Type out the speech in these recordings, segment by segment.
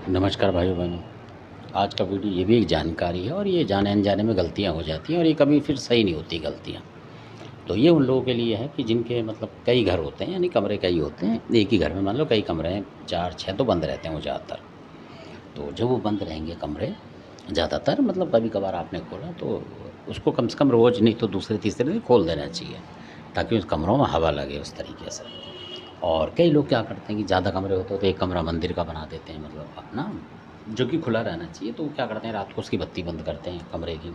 नमस्कार भाइयों बहनों। आज का वीडियो ये भी एक जानकारी है और ये जाने अनजाने में गलतियाँ हो जाती हैं और ये कभी फिर सही नहीं होती गलतियाँ। तो ये उन लोगों के लिए है कि जिनके मतलब कई घर होते हैं, यानी कमरे कई होते हैं। एक ही घर में मान लो कई कमरे हैं, 4-6 तो बंद रहते हैं वो ज़्यादातर। तो जब वो बंद रहेंगे कमरे ज़्यादातर, मतलब कभी-कभार आपने खोला तो उसको कम से कम रोज़ नहीं तो दूसरे-तीसरे दिन खोल देना चाहिए, ताकि उस कमरों में हवा लगे उस तरीके से। और कई लोग क्या करते हैं कि ज़्यादा कमरे होते हैं तो एक कमरा मंदिर का बना देते हैं, मतलब अपना, जो कि खुला रहना चाहिए। तो वो क्या करते हैं, रात को उसकी बत्ती बंद करते हैं कमरे की,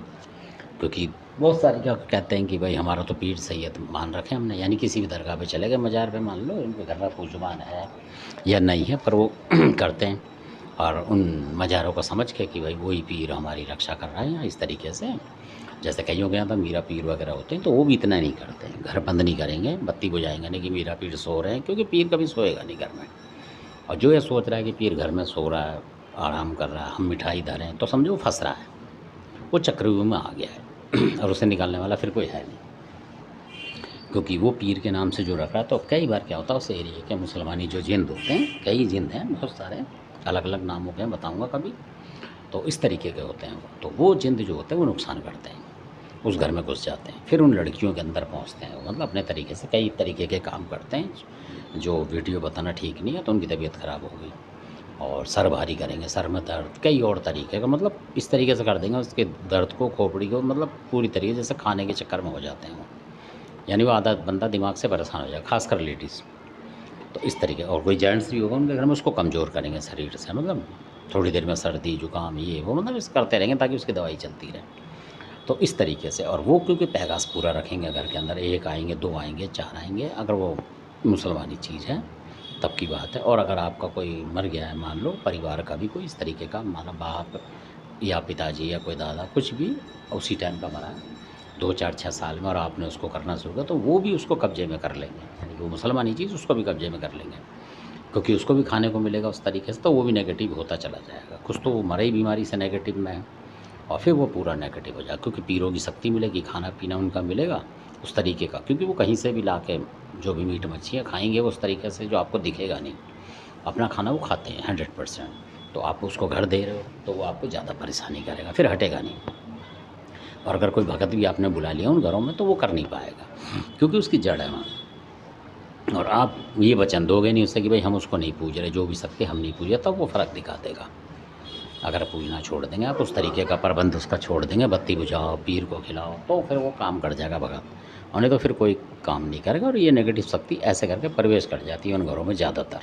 क्योंकि बहुत सारे क्या कहते हैं कि भाई हमारा तो पीर सैयद मान रखे हमने, यानी किसी भी दरगाह पे चले गए, मज़ार पे मान लो उनके घर में पूजमान है या नहीं है, पर वो करते हैं। और उन मज़ारों को समझ के कि भाई वही पीर हमारी रक्षा कर रहा है, या इस तरीके से। जैसे कईयों के यहाँ तो मीरा पीर वगैरह होते हैं, तो वो भी इतना नहीं करते हैं, घर बंद नहीं करेंगे, बत्ती बुझाएंगे नहीं कि मीरा पीर सो रहे हैं, क्योंकि पीर कभी सोएगा नहीं घर में। और जो ये सोच रहा है कि पीर घर में सो रहा है, आराम कर रहा है, हम मिठाई धरें, तो समझो वो फंस रहा है, वो चक्रव्यूह में आ गया है और उसे निकालने वाला फिर कोई है नहीं, क्योंकि वो पीर के नाम से जो रख रहा है। तो कई बार क्या होता है, उस एरिए के मुसलमानी जो जिंद होते हैं, कई जिंद हैं, बहुत सारे अलग अलग नामों के हैं, बताऊँगा कभी। तो इस तरीके के होते हैं वो, तो वो जिंद जो होते हैं वो नुकसान करते हैं, उस घर में घुस जाते हैं, फिर उन लड़कियों के अंदर पहुंचते हैं, मतलब अपने तरीके से कई तरीके के काम करते हैं। जो वीडियो बताना ठीक नहीं है, तो उनकी तबीयत ख़राब हो गई, और सर भारी करेंगे, सर में दर्द, कई और तरीके का, मतलब इस तरीके से कर देंगे उसके दर्द को, खोपड़ी को, मतलब पूरी तरीके जैसे खाने के चक्कर में हो जाते हैं वो, यानी वो आधा बंदा दिमाग से परेशान हो जाएगा, खासकर लेडीज़। तो इस तरीके, और कोई जेंट्स भी होगा उनके घर में, उसको कमज़ोर करेंगे शरीर से, मतलब थोड़ी देर में सर्दी जुकाम ये वो, मतलब इस करते रहेंगे ताकि उसकी दवाई चलती रहे। तो इस तरीके से, और वो क्योंकि पैगास पूरा रखेंगे घर के अंदर, 1 आएँगे, 2 आएँगे, 4 आएँगे, अगर वो मुसलमानी चीज़ है तब की बात है। और अगर आपका कोई मर गया है, मान लो परिवार का भी कोई इस तरीके का, माना बाप या पिताजी या कोई दादा, कुछ भी उसी टाइम का मरा है 2, 4, 6 साल में, और आपने उसको करना शुरू किया, तो वो भी उसको कब्जे में कर लेंगे, यानी कि वो मुसलमानी चीज़ उसको भी कब्जे में कर लेंगे, क्योंकि उसको भी खाने को मिलेगा उस तरीके से, तो वो भी नेगेटिव होता चला जाएगा। कुछ तो वो मरे ही बीमारी से नेगेटिव में है, और फिर वो पूरा नेगेटिव हो जाएगा, क्योंकि पीरों की शक्ति मिलेगी, खाना पीना उनका मिलेगा उस तरीके का, क्योंकि वो कहीं से भी ला के जो भी मीट मच्छियाँ खाएंगे वो उस तरीके से जो आपको दिखेगा नहीं। अपना खाना वो खाते हैं 100%। तो आप उसको घर दे रहे हो तो वो आपको ज़्यादा परेशानी करेगा, फिर हटेगा नहीं। और अगर कोई भगत भी आपने बुला लिया उन घरों में, तो वो कर नहीं पाएगा, क्योंकि उसकी जड़ है वहाँ। और आप ये वचन दोगे नहीं उससे कि भाई हम उसको नहीं पूज रहे, जो भी शक्ति हम नहीं पूजे, तब वो फ़र्क दिखा देगा। अगर पूजना छोड़ देंगे आप, उस तरीके का प्रबंध उसका छोड़ देंगे, बत्ती बुझाओ, पीर को खिलाओ, तो फिर वो काम कर जाएगा भगत, और नहीं तो फिर कोई काम नहीं करेगा। और ये नेगेटिव शक्ति ऐसे करके प्रवेश कर जाती है उन घरों में ज़्यादातर,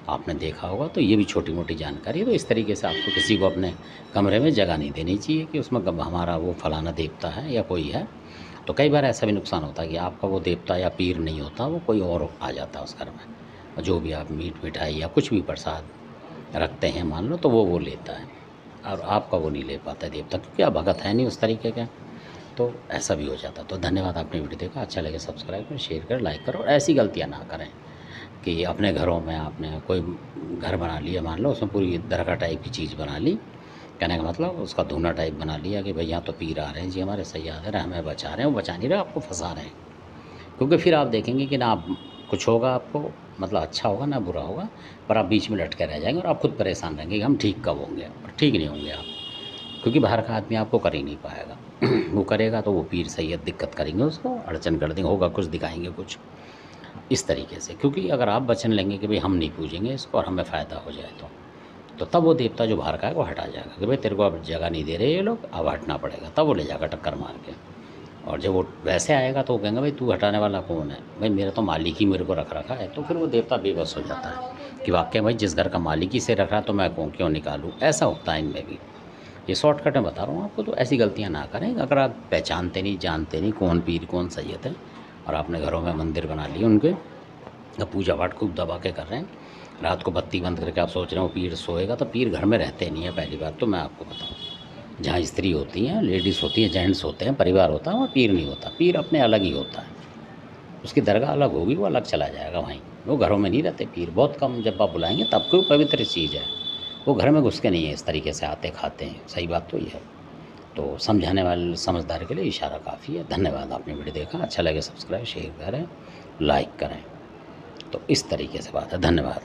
आपने देखा होगा। तो ये भी छोटी मोटी जानकारी है। तो इस तरीके से आपको किसी को अपने कमरे में जगह नहीं देनी चाहिए कि उसमें हमारा वो फलाना देवता है या कोई है। तो कई बार ऐसा भी नुकसान होता है कि आपका वो देवता या पीर नहीं होता, वो कोई और आ जाता है उस घर में, और जो भी आप मीट मिठाई या कुछ भी प्रसाद रखते हैं मान लो, तो वो लेता है, और आपका वो नहीं ले पाता है देवता, क्योंकि आप भगत है नहीं उस तरीके के। तो ऐसा भी हो जाता। तो धन्यवाद, आपने वीडियो देखा, अच्छा लगे सब्सक्राइब करें, शेयर करें, लाइक करो, और ऐसी गलतियाँ ना करें कि अपने घरों में आपने कोई घर बना लिया, मान लो उसमें पूरी दरगाह टाइप की चीज़ बना ली, कहने का मतलब उसका धूना टाइप बना लिया कि भाई यहाँ तो पीर आ रहे हैं जी, हमारे सैयद हैं, हमें बचा रहे हैं। वो बचा नहीं रहे, आपको फंसा रहे हैं, क्योंकि फिर आप देखेंगे कि ना आप कुछ होगा आपको, मतलब अच्छा होगा ना बुरा होगा, पर आप बीच में लटके रह जाएंगे और आप खुद परेशान रहेंगे कि हम ठीक कब होंगे, और ठीक नहीं होंगे आप, क्योंकि बाहर का आदमी आपको कर ही नहीं पाएगा वो करेगा तो वो पीर सैयद दिक्कत करेंगे, उसको अड़चन कर देंगे, होगा कुछ, दिखाएंगे कुछ इस तरीके से। क्योंकि अगर आप वचन लेंगे कि भाई हम नहीं पूजेंगे इसको और हमें फ़ायदा हो जाए, तो तब वो देवता जो बाहर का है वो हटा जाएगा कि भाई तेरे को अब जगह नहीं दे रहे ये लोग, अब हटना पड़ेगा, तब वो ले जाएगा टक्कर मार के। और जब वो वैसे आएगा तो वो कहेंगे भाई तू हटाने वाला कौन है, भाई मेरा तो मालिक ही मेरे को रख रखा है। तो फिर वो देवता बेबस हो जाता है कि वाकई भाई जिस घर का मालिक ही से रख रहा है तो मैं कौन क्यों निकालूँ, ऐसा होता है इनमें भी। ये शॉर्टकट में बता रहा हूँ आपको, तो ऐसी गलतियाँ ना करें। अगर आप पहचानते नहीं, जानते नहीं कौन पीर कौन सैयद है, और आपने घरों में मंदिर बना लिए उनके, अब पूजा पाठ खूब दबा के कर रहे हैं, रात को बत्ती बंद करके आप सोच रहे हो पीर सोएगा, तो पीर घर में रहते नहीं है। पहली बात तो मैं आपको बताऊँ, जहाँ स्त्री होती हैं, लेडीज़ होती हैं, जेंट्स होते हैं, परिवार होता है, वहाँ पीर नहीं होता। पीर अपने अलग ही होता है, उसकी दरगाह अलग होगी, वो अलग चला जाएगा वहीं। वो घरों में नहीं रहते पीर, बहुत कम, जब आप बुलाएंगे तब कोई पवित्र चीज़ है, वो घर में घुस के नहीं है इस तरीके से आते खाते हैं। सही बात तो ये है। तो समझाने वाले समझदार के लिए इशारा काफ़ी है। धन्यवाद, आपने वीडियो देखा, अच्छा लगे सब्सक्राइब शेयर करें, लाइक करें। तो इस तरीके से बात है। धन्यवाद।